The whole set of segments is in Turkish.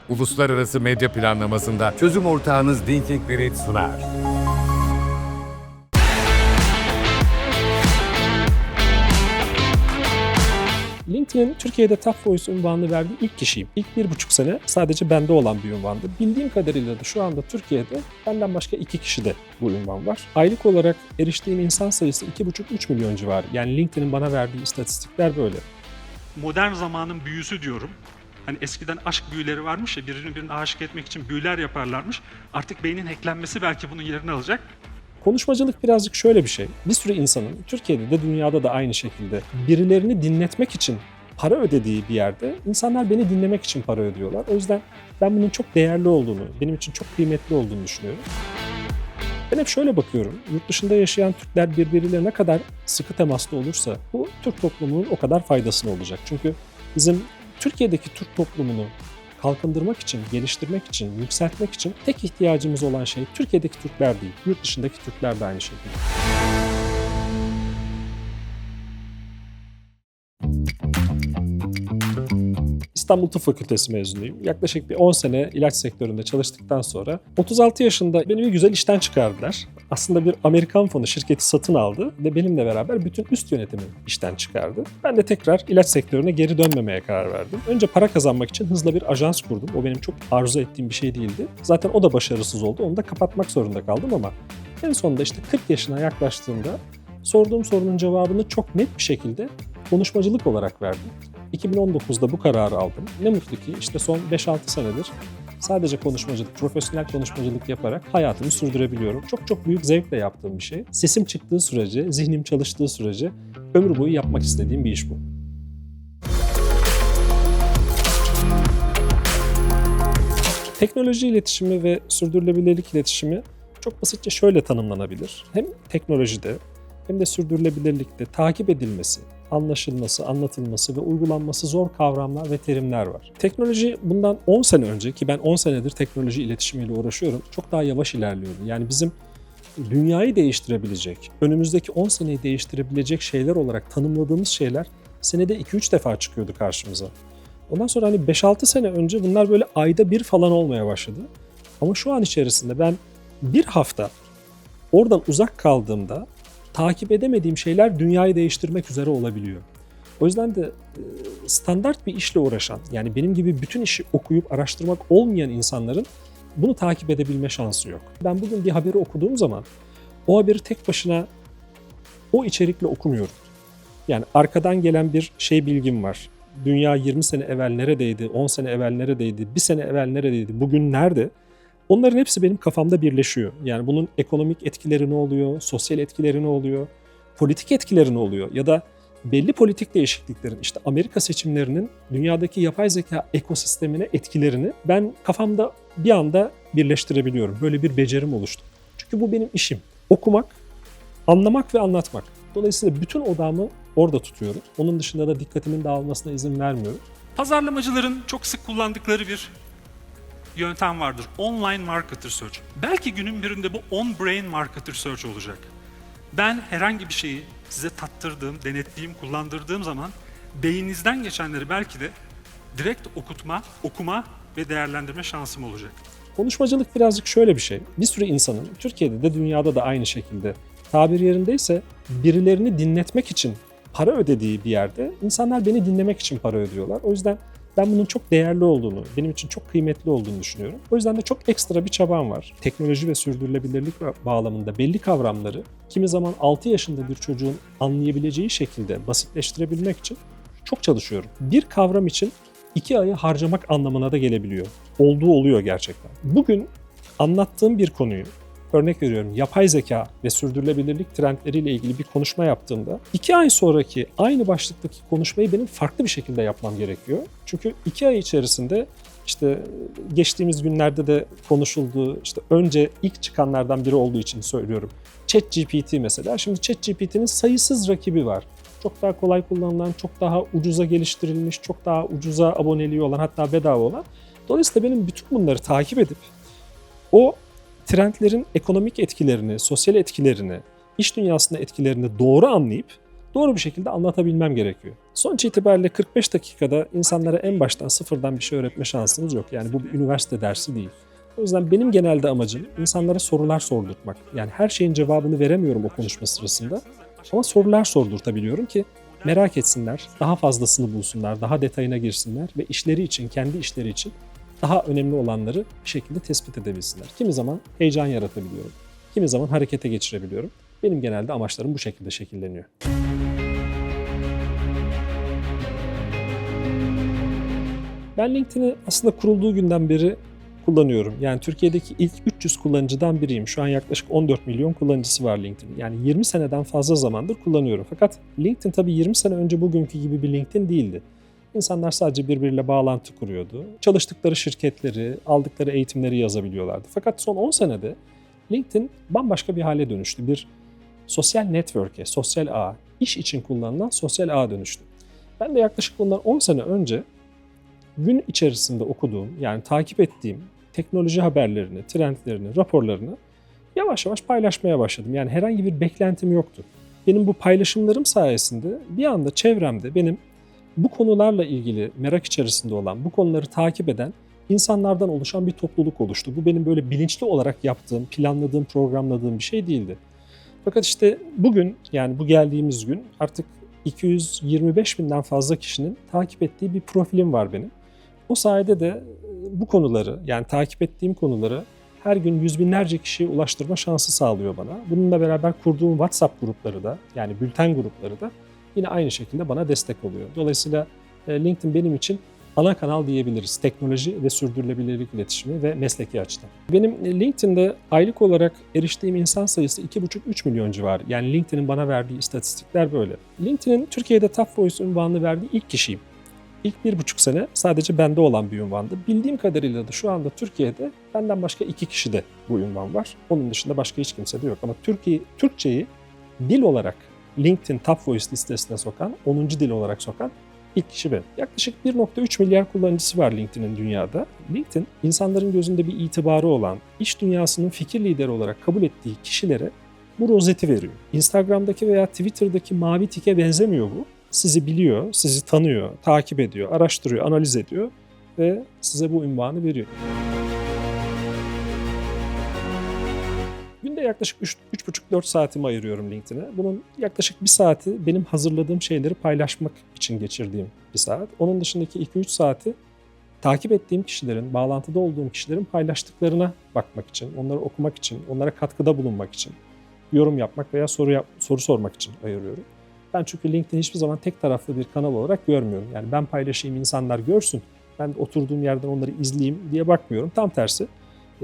uluslararası medya planlamasında çözüm ortağınız Thinking Grid sunar. LinkedIn'in Türkiye'de Top Voice unvanını verdiği ilk kişiyim. İlk 1,5 sene sadece bende olan bir unvandı. Bildiğim kadarıyla da şu anda Türkiye'de benden başka 2 kişide bu unvan var. Aylık olarak eriştiğim insan sayısı 2,5-3 milyon civarı. Yani LinkedIn'in bana verdiği istatistikler böyle. Modern zamanın büyüsü diyorum. Hani eskiden aşk büyüleri varmış ya, birine aşık etmek için büyüler yaparlarmış. Artık beynin hacklenmesi belki bunun yerini alacak. Konuşmacılık birazcık şöyle bir şey. Bir sürü insanın, Türkiye'de de dünyada da aynı şekilde birilerini dinletmek için para ödediği bir yerde insanlar beni dinlemek için para ödüyorlar. O yüzden ben bunun çok değerli olduğunu, benim için çok kıymetli olduğunu düşünüyorum. Ben hep şöyle bakıyorum, yurt dışında yaşayan Türkler birbiriyle ne kadar sıkı temaslı olursa bu Türk toplumunun o kadar faydasına olacak. Çünkü bizim Türkiye'deki Türk toplumunu kalkındırmak için, geliştirmek için, yükseltmek için tek ihtiyacımız olan şey Türkiye'deki Türkler değil, yurt dışındaki Türkler de aynı şekilde. İstanbul Tıp Fakültesi mezunuyum. Yaklaşık bir 10 sene ilaç sektöründe çalıştıktan sonra 36 yaşında beni bir güzel işten çıkardılar. Aslında bir Amerikan fonu şirketi satın aldı ve benimle beraber bütün üst yönetimi işten çıkardı. Ben de tekrar ilaç sektörüne geri dönmemeye karar verdim. Önce para kazanmak için hızla bir ajans kurdum. O benim çok arzu ettiğim bir şey değildi. Zaten o da başarısız oldu. Onu da kapatmak zorunda kaldım ama en sonunda işte 40 yaşına yaklaştığımda sorduğum sorunun cevabını çok net bir şekilde konuşmacılık olarak verdim. 2019'da bu kararı aldım. Ne mutlu ki işte son 5-6 senedir sadece konuşmacılık, profesyonel konuşmacılık yaparak hayatımı sürdürebiliyorum. Çok çok büyük zevkle yaptığım bir şey. Sesim çıktığı sürece, zihnim çalıştığı sürece ömür boyu yapmak istediğim bir iş bu. Teknoloji iletişimi ve sürdürülebilirlik iletişimi çok basitçe şöyle tanımlanabilir. Hem teknolojide hem de sürdürülebilirlikte takip edilmesi, anlaşılması, anlatılması ve uygulanması zor kavramlar ve terimler var. Teknoloji bundan 10 sene önce, ki ben 10 senedir teknoloji iletişimiyle uğraşıyorum, çok daha yavaş ilerliyordu. Yani bizim dünyayı değiştirebilecek, önümüzdeki 10 seneyi değiştirebilecek şeyler olarak tanımladığımız şeyler senede 2-3 defa çıkıyordu karşımıza. Ondan sonra hani 5-6 sene önce bunlar böyle ayda bir falan olmaya başladı. Ama şu an içerisinde ben bir hafta oradan uzak kaldığımda takip edemediğim şeyler dünyayı değiştirmek üzere olabiliyor. O yüzden de standart bir işle uğraşan, yani benim gibi bütün işi okuyup araştırmak olmayan insanların bunu takip edebilme şansı yok. Ben bugün bir haberi okuduğum zaman o haberi tek başına o içerikle okumuyorum. Yani arkadan gelen bir bilgim var. Dünya 20 sene evvel neredeydi, 10 sene evvel neredeydi, 1 sene evvel neredeydi, bugün nerede? Onların hepsi benim kafamda birleşiyor. Yani bunun ekonomik etkileri ne oluyor, sosyal etkileri ne oluyor, politik etkileri ne oluyor ya da belli politik değişikliklerin, işte Amerika seçimlerinin dünyadaki yapay zeka ekosistemine etkilerini ben kafamda bir anda birleştirebiliyorum. Böyle bir becerim oluştu. Çünkü bu benim işim. Okumak, anlamak ve anlatmak. Dolayısıyla bütün odağımı orada tutuyorum. Onun dışında da dikkatimin dağılmasına izin vermiyorum. Pazarlamacıların çok sık kullandıkları bir yöntem vardır. Online marketer search. Belki günün birinde bu on-brain marketer search olacak. Ben herhangi bir şeyi size tattırdığım, denetlediğim, kullandırdığım zaman beyninizden geçenleri belki de direkt okuma ve değerlendirme şansım olacak. Konuşmacılık birazcık şöyle bir şey. Bir sürü insanın, Türkiye'de de dünyada da aynı şekilde tabir yerindeyse birilerini dinletmek için para ödediği bir yerde insanlar beni dinlemek için para ödüyorlar. O yüzden ben bunun çok değerli olduğunu, benim için çok kıymetli olduğunu düşünüyorum. O yüzden de çok ekstra bir çabam var. Teknoloji ve sürdürülebilirlik bağlamında belli kavramları kimi zaman 6 yaşında bir çocuğun anlayabileceği şekilde basitleştirebilmek için çok çalışıyorum. Bir kavram için 2 ayı harcamak anlamına da gelebiliyor. Olduğu oluyor gerçekten. Bugün anlattığım bir konuyu, örnek veriyorum yapay zeka ve sürdürülebilirlik trendleriyle ilgili bir konuşma yaptığımda 2 ay sonraki aynı başlıktaki konuşmayı benim farklı bir şekilde yapmam gerekiyor. Çünkü 2 ay içerisinde işte geçtiğimiz günlerde de konuşulduğu, işte önce ilk çıkanlardan biri olduğu için söylüyorum. ChatGPT mesela. Şimdi ChatGPT'nin sayısız rakibi var. Çok daha kolay kullanılan, çok daha ucuza geliştirilmiş, çok daha ucuza aboneliği olan, hatta bedava olan. Dolayısıyla benim bütün bunları takip edip o trendlerin ekonomik etkilerini, sosyal etkilerini, iş dünyasında etkilerini doğru anlayıp doğru bir şekilde anlatabilmem gerekiyor. Sonuç itibariyle 45 dakikada insanlara en baştan sıfırdan bir şey öğretme şansınız yok. Yani bu bir üniversite dersi değil. O yüzden benim genelde amacım insanlara sorular sordurtmak. Yani her şeyin cevabını veremiyorum o konuşma sırasında. Ama sorular sordurtabiliyorum ki merak etsinler, daha fazlasını bulsunlar, daha detayına girsinler ve işleri için, kendi işleri için daha önemli olanları bir şekilde tespit edebilsinler. Kimi zaman heyecan yaratabiliyorum, kimi zaman harekete geçirebiliyorum. Benim genelde amaçlarım bu şekilde şekilleniyor. Ben LinkedIn'i aslında kurulduğu günden beri kullanıyorum. Yani Türkiye'deki ilk 300 kullanıcıdan biriyim. Şu an yaklaşık 14 milyon kullanıcısı var LinkedIn. Yani 20 seneden fazla zamandır kullanıyorum. Fakat LinkedIn tabii 20 sene önce bugünkü gibi bir LinkedIn değildi. İnsanlar sadece birbiriyle bağlantı kuruyordu. Çalıştıkları şirketleri, aldıkları eğitimleri yazabiliyorlardı. Fakat son 10 senede LinkedIn bambaşka bir hale dönüştü. Bir sosyal network'e, sosyal ağ, iş için kullanılan sosyal ağa dönüştü. Ben de yaklaşık bundan 10 sene önce gün içerisinde okuduğum, yani takip ettiğim teknoloji haberlerini, trendlerini, raporlarını yavaş yavaş paylaşmaya başladım. Yani herhangi bir beklentim yoktu. Benim bu paylaşımlarım sayesinde bir anda çevremde benim bu konularla ilgili merak içerisinde olan, bu konuları takip eden insanlardan oluşan bir topluluk oluştu. Bu benim böyle bilinçli olarak yaptığım, planladığım, programladığım bir şey değildi. Fakat işte bugün, yani bu geldiğimiz gün artık 225 binden fazla kişinin takip ettiği bir profilim var benim. O sayede de bu konuları, yani takip ettiğim konuları her gün yüz binlerce kişiye ulaştırma şansı sağlıyor bana. Bununla beraber kurduğum WhatsApp grupları da, yani bülten grupları da yine aynı şekilde bana destek oluyor. Dolayısıyla LinkedIn benim için ana kanal diyebiliriz. Teknoloji ve sürdürülebilirlik iletişimi ve mesleki açıdan. Benim LinkedIn'de aylık olarak eriştiğim insan sayısı 2,5-3 milyon civarı. Yani LinkedIn'in bana verdiği istatistikler böyle. LinkedIn'in Türkiye'de Top Voice unvanını verdiği ilk kişiyim. İlk 1,5 sene sadece bende olan bir unvandı. Bildiğim kadarıyla da şu anda Türkiye'de benden başka 2 kişi de bu unvan var. Onun dışında başka hiç kimse de yok. Ama Türkçeyi dil olarak LinkedIn Top Voice listesine sokan, 10. dil olarak sokan ilk kişi benim. Yaklaşık 1,3 milyar kullanıcısı var LinkedIn'in dünyada. LinkedIn, insanların gözünde bir itibarı olan, iş dünyasının fikir lideri olarak kabul ettiği kişilere bu rozeti veriyor. Instagram'daki veya Twitter'daki mavi tike benzemiyor bu. Sizi biliyor, sizi tanıyor, takip ediyor, araştırıyor, analiz ediyor ve size bu unvanı veriyor. Günde yaklaşık 3,5-4 saatimi ayırıyorum LinkedIn'e. Bunun yaklaşık 1 saati benim hazırladığım şeyleri paylaşmak için geçirdiğim 1 saat. Onun dışındaki 2-3 saati takip ettiğim kişilerin, bağlantıda olduğum kişilerin paylaştıklarına bakmak için, onları okumak için, onlara katkıda bulunmak için, yorum yapmak veya soru sormak için ayırıyorum. Ben çünkü LinkedIn hiçbir zaman tek taraflı bir kanal olarak görmüyorum. Yani ben paylaşayım, insanlar görsün, ben de oturduğum yerden onları izleyeyim diye bakmıyorum. Tam tersi,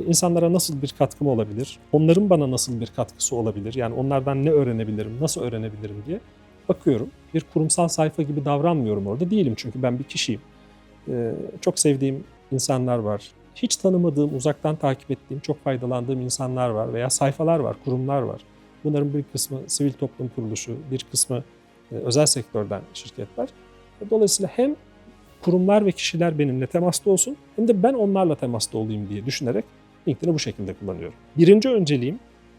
insanlara nasıl bir katkım olabilir, onların bana nasıl bir katkısı olabilir, yani onlardan ne öğrenebilirim, nasıl öğrenebilirim diye bakıyorum. Bir kurumsal sayfa gibi davranmıyorum orada, değilim çünkü ben bir kişiyim. Çok sevdiğim insanlar var. Hiç tanımadığım, uzaktan takip ettiğim, çok faydalandığım insanlar var veya sayfalar var, kurumlar var. Bunların bir kısmı sivil toplum kuruluşu, bir kısmı özel sektörden şirketler. Dolayısıyla hem kurumlar ve kişiler benimle temasta olsun hem de ben onlarla temasta olayım diye düşünerek LinkedIn'i bu şekilde kullanıyorum. Birinci önceliğim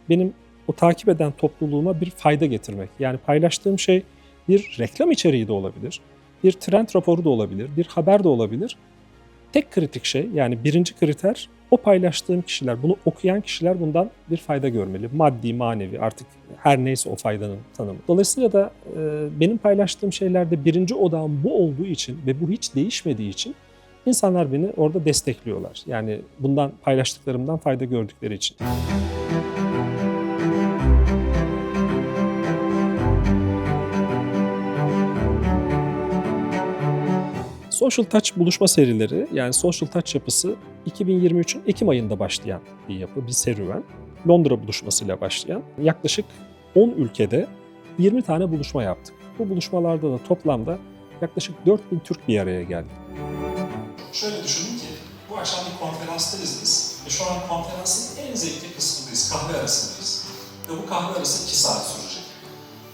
benim o takip eden topluluğuma bir fayda getirmek. Yani paylaştığım şey bir reklam içeriği de olabilir, bir trend raporu da olabilir, bir haber de olabilir. Tek kritik şey, yani birinci kriter, o paylaştığım kişiler, bunu okuyan kişiler bundan bir fayda görmeli. Maddi, manevi, artık her neyse o faydanın tanımı. Dolayısıyla da benim paylaştığım şeylerde birinci odağım bu olduğu için ve bu hiç değişmediği için insanlar beni orada destekliyorlar. Yani bundan, paylaştıklarımdan fayda gördükleri için. Social Touch buluşma serileri, yani Social Touch yapısı 2023'ün Ekim ayında başlayan bir yapı, bir serüven. Londra buluşmasıyla başlayan yaklaşık 10 ülkede 20 tane buluşma yaptık. Bu buluşmalarda da toplamda yaklaşık 4000 Türk bir araya geldi. Şöyle düşünün ki bu akşam bir konferanstayız biz ve şu an konferansın en zevkli kısmındayız, kahve arasındayız. Ve bu kahve arası 2 saat sürecek.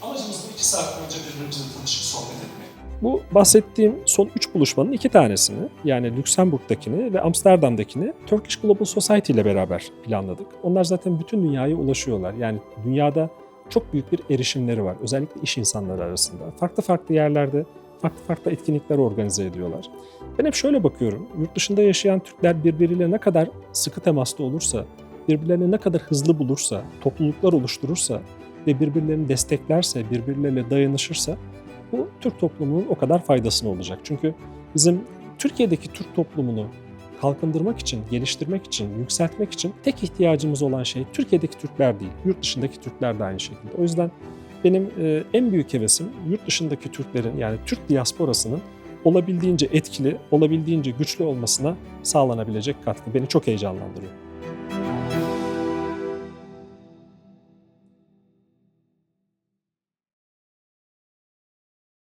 Amacımız bu 2 saat boyunca birbirimizle tanışıp sohbet etmek. Bu bahsettiğim son 3 buluşmanın 2 tanesini, yani Lüksemburg'dakini ve Amsterdam'dakini Turkish Global Society ile beraber planladık. Onlar zaten bütün dünyaya ulaşıyorlar. Yani dünyada çok büyük bir erişimleri var. Özellikle iş insanları arasında. Farklı farklı yerlerde farklı farklı etkinlikler organize ediyorlar. Ben hep şöyle bakıyorum. Yurt dışında yaşayan Türkler birbiriyle ne kadar sıkı temaslı olursa, birbirlerini ne kadar hızlı bulursa, topluluklar oluşturursa ve birbirlerini desteklerse, birbirleriyle dayanışırsa bu Türk toplumunun o kadar faydasına olacak. Çünkü bizim Türkiye'deki Türk toplumunu kalkındırmak için, geliştirmek için, yükseltmek için tek ihtiyacımız olan şey Türkiye'deki Türkler değil, yurt dışındaki Türkler de aynı şekilde. O yüzden benim en büyük hevesim yurt dışındaki Türklerin, yani Türk diasporasının olabildiğince etkili, olabildiğince güçlü olmasına sağlanabilecek katkı. Beni çok heyecanlandırıyor.